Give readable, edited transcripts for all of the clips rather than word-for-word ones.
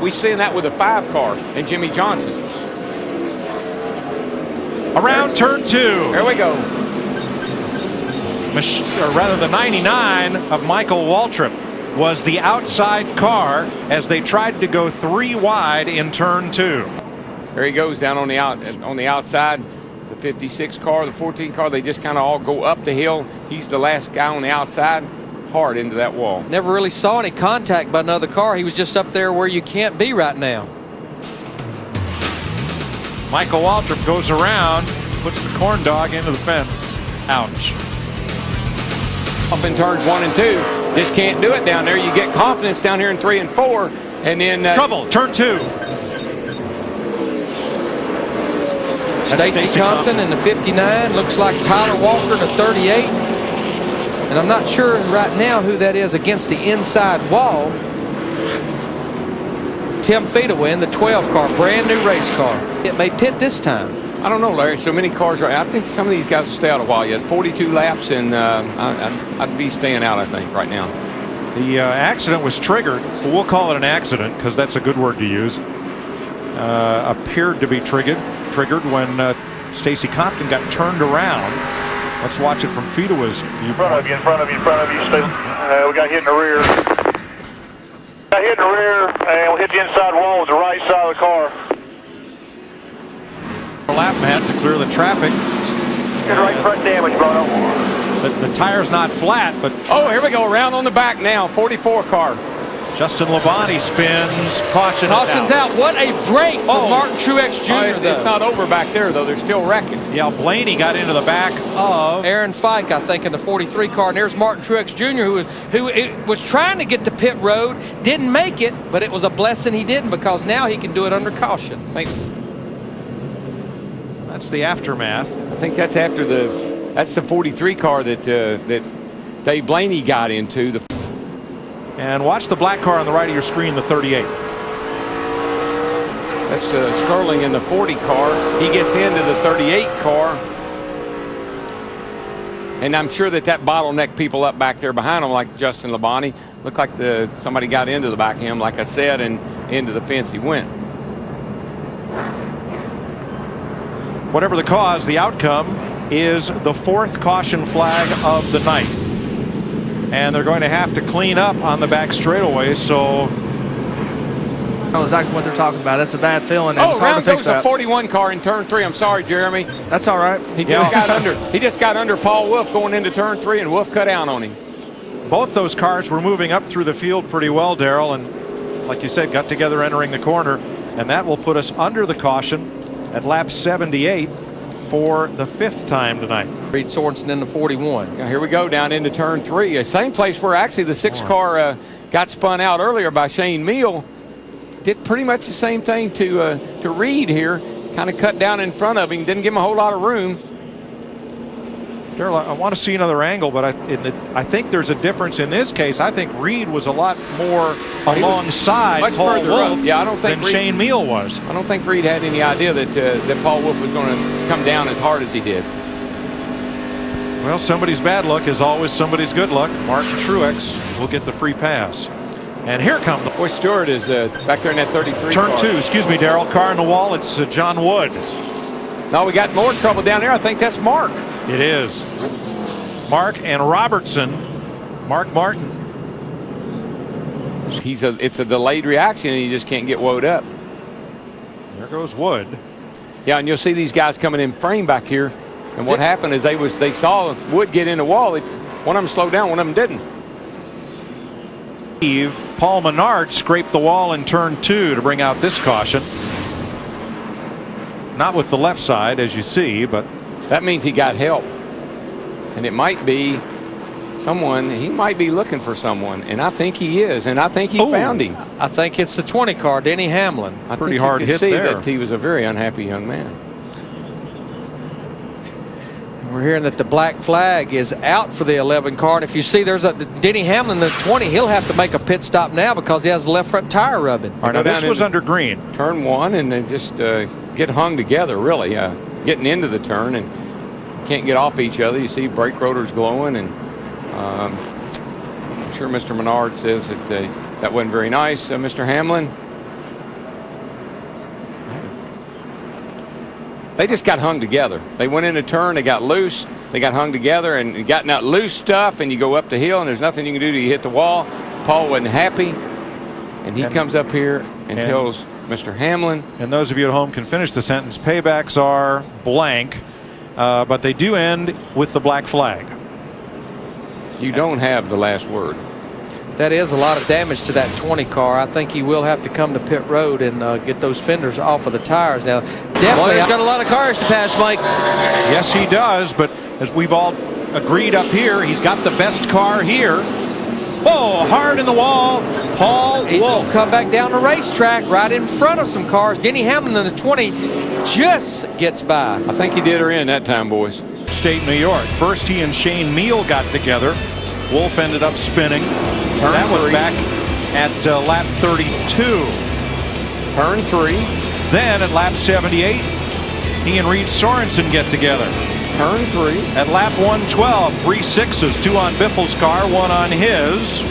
We seen that with a 5 car and Jimmy Johnson. Around turn 2. There we go. Or rather, the 99 of Michael Waltrip was the outside car as they tried to go 3 wide in turn 2. There he goes down on the outside. The 56 car, the 14 car, they just kind of all go up the hill. He's the last guy on the outside, hard into that wall. Never really saw any contact by another car. He was just up there where you can't be right now. Michael Waltrip goes around, puts the corn dog into the fence. Ouch. Up in turns 1 and 2. Just can't do it down there. You get confidence down here in 3 and 4. And then trouble, turn 2. Stacy Compton in the 59. Looks like Tyler Walker in the 38. And I'm not sure right now who that is against the inside wall. Tim Feedaway in the 12 car, brand new race car. It may pit this time. I don't know, Larry. So many cars right. I think some of these guys will stay out a while yet. 42 laps, and I'd be staying out, I think, right now. The accident was triggered. Well, we'll call it an accident because that's a good word to use. Appeared to be triggered when Stacy Compton got turned around. Let's watch it from Feedaway's view. In front of you. We got hit in the rear. Got hit in the rear, and we hit the inside wall with the right side of the car. Lap mat to clear the traffic. Get right front damage, Bruno. The tire's not flat, but oh, here we go, around on the back now. 44 car. Justin Labonte spins. Caution's out. What a break for Martin Truex Jr. It's not over back there, though. They're still wrecking. Yeah, Blaney got into the back of Aaron Fike, I think, in the 43 car. And there's Martin Truex Jr., who was trying to get to pit road, didn't make it, but it was a blessing he didn't because now he can do it under caution. That's the aftermath. I think that's after that's the 43 car that Dave Blaney got into. And watch the black car on the right of your screen, the 38. That's Sterling in the 40 car. He gets into the 38 car. And I'm sure that bottlenecked people up back there behind him, like Justin Labonte. Looked like somebody got into the back of him, like I said, and into the fence he went. Whatever the cause, the outcome is the 4th caution flag of the night. And they're going to have to clean up on the back straightaway, so I know exactly what they're talking about. That's a bad feeling. Oh, around goes the 41 car in turn 3. I'm sorry, Jeremy. That's all right. He just got under Paul Wolf going into turn 3, and Wolf cut down on him. Both those cars were moving up through the field pretty well, Darrell, and like you said, got together entering the corner, and that will put us under the caution at lap 78 for the 5th time tonight. Reed Sorensen in the 41. Now here we go down into turn 3. Same place where actually the 6 car got spun out earlier by Shane Meal. Did pretty much the same thing to Reed here. Kind of cut down in front of him. Didn't give him a whole lot of room. Darrell, I want to see another angle, but I think there's a difference in this case. I think Reed was a lot more alongside much Paul further Wolf up. Yeah, I don't think than Shane Meal was. I don't think Reed had any idea that Paul Wolf was going to come down as hard as he did. Well, somebody's bad luck is always somebody's good luck. Martin Truex will get the free pass. And here comes the Boy, Stewart is back there in that 33 turn car. 2. Excuse me, Darrell. Car in the wall. It's John Wood. No, we got more trouble down there. I think that's Mark. It is. Mark and Robertson. Mark Martin. It's a delayed reaction, and he just can't get woed up. There goes Wood. Yeah, and you'll see these guys coming in frame back here. And what happened is they saw Wood get in the wall. One of them slowed down, one of them didn't. Paul Menard scraped the wall in turn 2 to bring out this caution. Not with the left side, as you see, but that means he got help. And it might be someone, he might be looking for someone, and I think he is, and I think he found him. I think it's the 20 car, Denny Hamlin. Pretty hard hit see there. That he was a very unhappy young man. We're hearing that the black flag is out for the 11 car, and if you see there's a Denny Hamlin, the 20, he'll have to make a pit stop now because he has the left front tire rubbing. All right, now this was under green. Turn 1, and then just get hung together, really, getting into the turn, and can't get off each other. You see brake rotors glowing, and I'm sure Mr. Menard says that that wasn't very nice, Mr. Hamlin. They just got hung together. They went in a turn, they got loose, they got hung together, and gotten that loose stuff, and you go up the hill, and there's nothing you can do till you hit the wall. Paul wasn't happy, and he comes up here and tells Mr. Hamlin. And those of you at home can finish the sentence. Paybacks are blank, but they do end with the black flag. You don't have the last word. That is a lot of damage to that 20 car. I think he will have to come to pit road and get those fenders off of the tires. Now, definitely, He's got a lot of cars to pass, Mike. Yes, he does, but as we've all agreed up here, he's got the best car here. Oh, hard in the wall. Paul He's Wolf. gonna come back down the racetrack right in front of some cars. Denny Hamlin in the 20 just gets by. I think he did her in that time, boys. State, New York. First, he and Shane Meal got together. Wolf ended up spinning. Turn that was 3. back at lap 32. Turn 3. Then at lap 78, he and Reed Sorensen get together. Turn 3. At lap 112, 3 sixes, 2 on Biffle's car, 1 on his.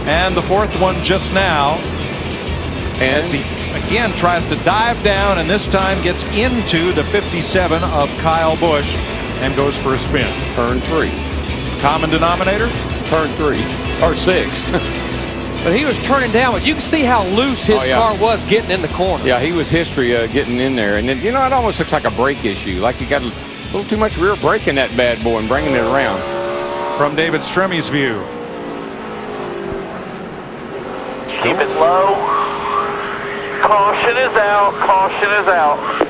And the 4th one just now. And As he again tries to dive down, and this time gets into the 57 of Kyle Busch and goes for a spin. turn 3. Common denominator? Turn 3. Or 6. But he was turning down. But you can see how loose his car was getting in the corner. Yeah, he was history getting in there. And then, you know, it almost looks like a brake issue. Like he got a little too much rear brake in that bad boy and bringing it around. From David Stremmy's view. Keep it low. Caution is out. Caution is out.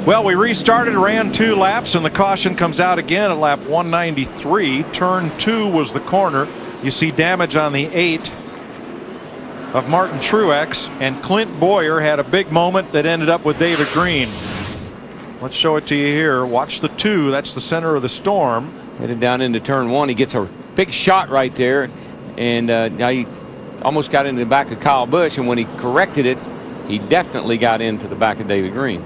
Well, we restarted, ran 2 laps, and the caution comes out again at lap 193. Turn 2 was the corner. You see damage on the 8 of Martin Truex, and Clint Boyer had a big moment that ended up with David Green. Let's show it to you here. Watch the 2. That's the center of the storm. Headed down into turn 1. He gets a big shot right there. And now he almost got into the back of Kyle Busch. And when he corrected it, he definitely got into the back of David Green.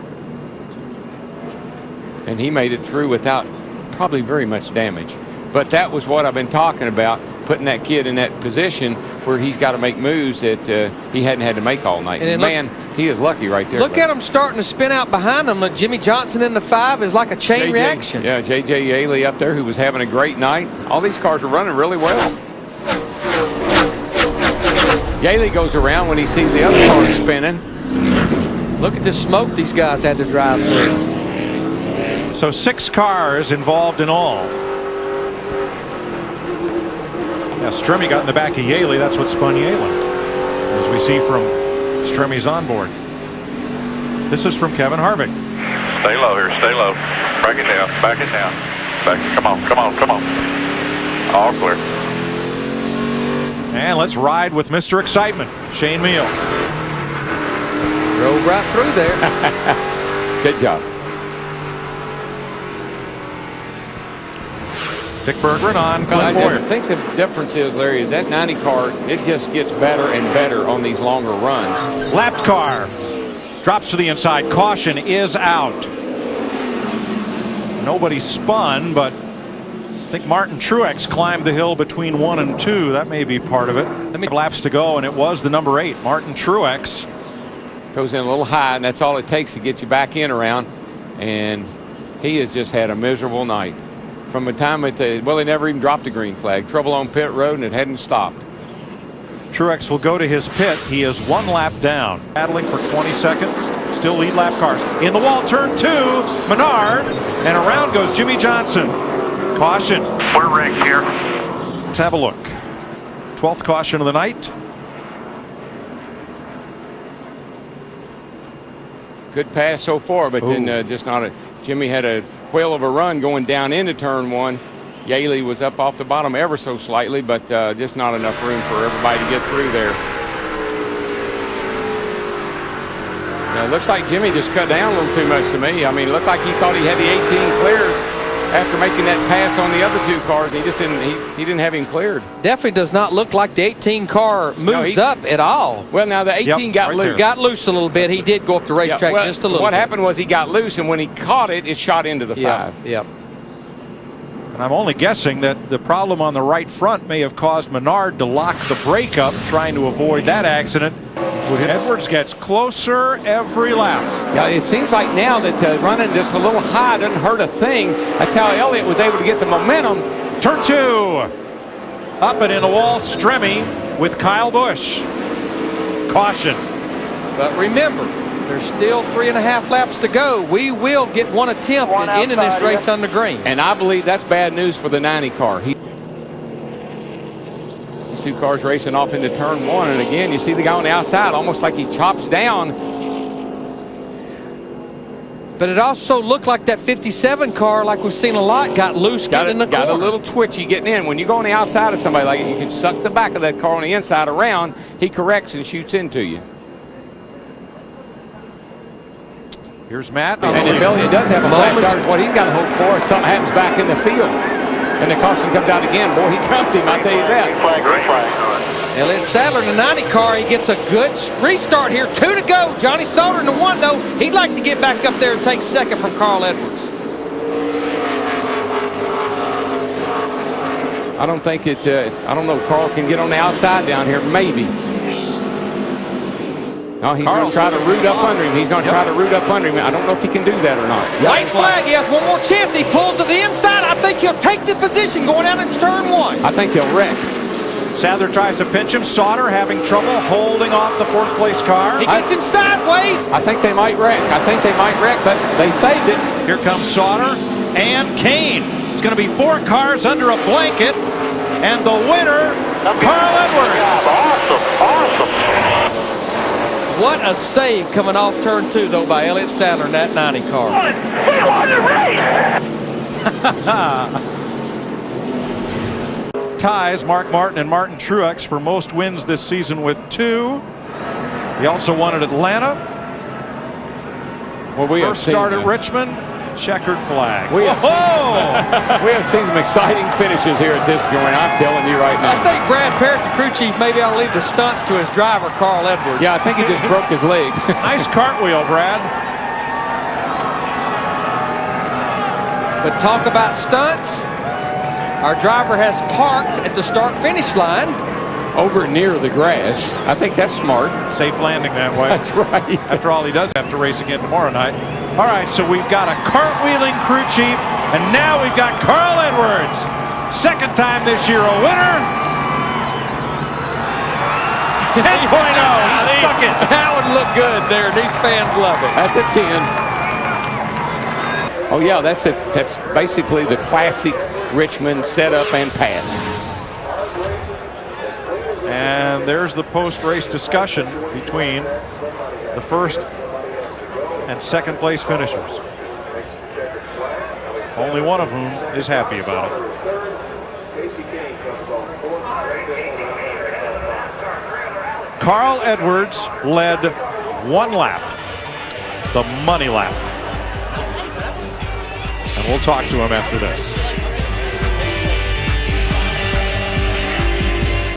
And he made it through without probably very much damage. But that was what I've been talking about, putting that kid in that position where he's got to make moves that he hadn't had to make all night. And man, he is lucky right there. Look at him starting to spin out behind him. Look, Jimmy Johnson in the 5 is like a chain reaction. Yeah, J.J. Yaley up there who was having a great night. All these cars are running really well. Yaley goes around when he sees the other cars spinning. Look at the smoke these guys had to drive through. So 6 cars involved in all. Now Stremme got in the back of Yaley. That's what spun Yaley, as we see from Stremme's onboard. This is from Kevin Harvick. Stay low here. Stay low. Back it down. Back it down. Back it. Come on. Come on. Come on. All clear. And let's ride with Mr. Excitement, Shane Meal. Drove right through there. Good job. Dick Berggren on Clint I Boyer. think the difference is, Larry, is that 90 car, it just gets better and better on these longer runs. Lapped car drops to the inside. Caution is out. Nobody spun, but I think Martin Truex climbed the hill between 1 and 2. That may be part of it. Laps to go, and it was the number 8, Martin Truex. Goes in a little high, and that's all it takes to get you back in around. And he has just had a miserable night. From the time well, they never even dropped the green flag. Trouble on pit road, and it hadn't stopped. Truex will go to his pit. He is 1 lap down. Battling for 20 seconds. Still lead lap cars. In the wall, turn 2, Menard. And around goes Jimmy Johnson. Caution. We're rigged here. Let's have a look. 12th caution of the night. Good pass so far, but then just not a. Jimmy had a whale of a run going down into turn 1. Yaley was up off the bottom ever so slightly, but just not enough room for everybody to get through there. Now, it looks like Jimmy just cut down a little too much to me. I mean, it looked like he thought he had the 18 cleared after making that pass on the other 2 cars. He just didn't. He didn't have him cleared. Definitely does not look like the 18 car moves up at all. Well, now the 18 got loose. Got loose a little bit. He did go up the racetrack just a little. What happened was he got loose, and when he caught it, it shot into the 5. Yep. And I'm only guessing that the problem on the right front may have caused Menard to lock the brake up, trying to avoid that accident. Edwards gets closer every lap. Yeah, it seems like now that running just a little high doesn't hurt a thing. That's how Elliott was able to get the momentum. Turn 2. Up and in the wall, Stremme with Kyle Busch. Caution. But remember, there's still 3.5 laps to go. We will get one attempt at ending this race on the green. And I believe that's bad news for the 90 car. These two cars racing off into turn 1, and again, you see the guy on the outside almost like he chops down. But it also looked like that 57 car, like we've seen a lot, got loose getting in the corner. Got a little twitchy getting in. When you go on the outside of somebody like it, you can suck the back of that car on the inside around. He corrects and shoots into you. Here's Matt. And if Elliott does have a flat tire, what he's got to hope for is something happens back in the field. And the caution comes out again. Boy, he jumped him, I tell you that. Green flag. Elliott Sadler in the 90 car, he gets a good restart here. 2 to go. Johnny Sauter in the 1, though. He'd like to get back up there and take second from Carl Edwards. I don't think I don't know, Carl can get on the outside down here, maybe. No, he's going to try to root up under him. He's going to try to root up under him. I don't know if he can do that or not. White flag, he has one more chance. He pulls to the inside. I think he'll take the position going out into turn 1. I think he'll wreck. Sadler tries to pinch him. Sauter having trouble holding off the 4th place car. He gets him sideways. I think they might wreck. But they saved it. Here comes Sauter and Kane. It's going to be 4 cars under a blanket. And the winner, Carl Edwards. Awesome. What a save coming off turn 2, though, by Elliott Sadler in that 90 car. We won the race. Ties Mark Martin and Martin Truex for most wins this season with 2. He also won at Atlanta. Well, we First start at Richmond. Checkered flag. We have seen some exciting finishes here at this joint, I'm telling you right now. I think Brad Parrott, the crew chief, maybe I'll leave the stunts to his driver, Carl Edwards. Yeah, I think he just broke his leg. Nice cartwheel, Brad. But talk about stunts. Our driver has parked at the start-finish line. Over near the grass. I think that's smart. Safe landing that way. That's right. After all, he does have to race again tomorrow night. All right, so we've got a cartwheeling crew chief, and now we've got Carl Edwards. Second time this year a winner. 10.0. He stuck it. That would look good there. These fans love it. That's a 10. Oh, yeah, that's basically the classic Richmond setup and pass. And there's the post-race discussion between the first and second place finishers. Only one of whom is happy about it. Carl Edwards led 1 lap, the money lap. And we'll talk to him after this.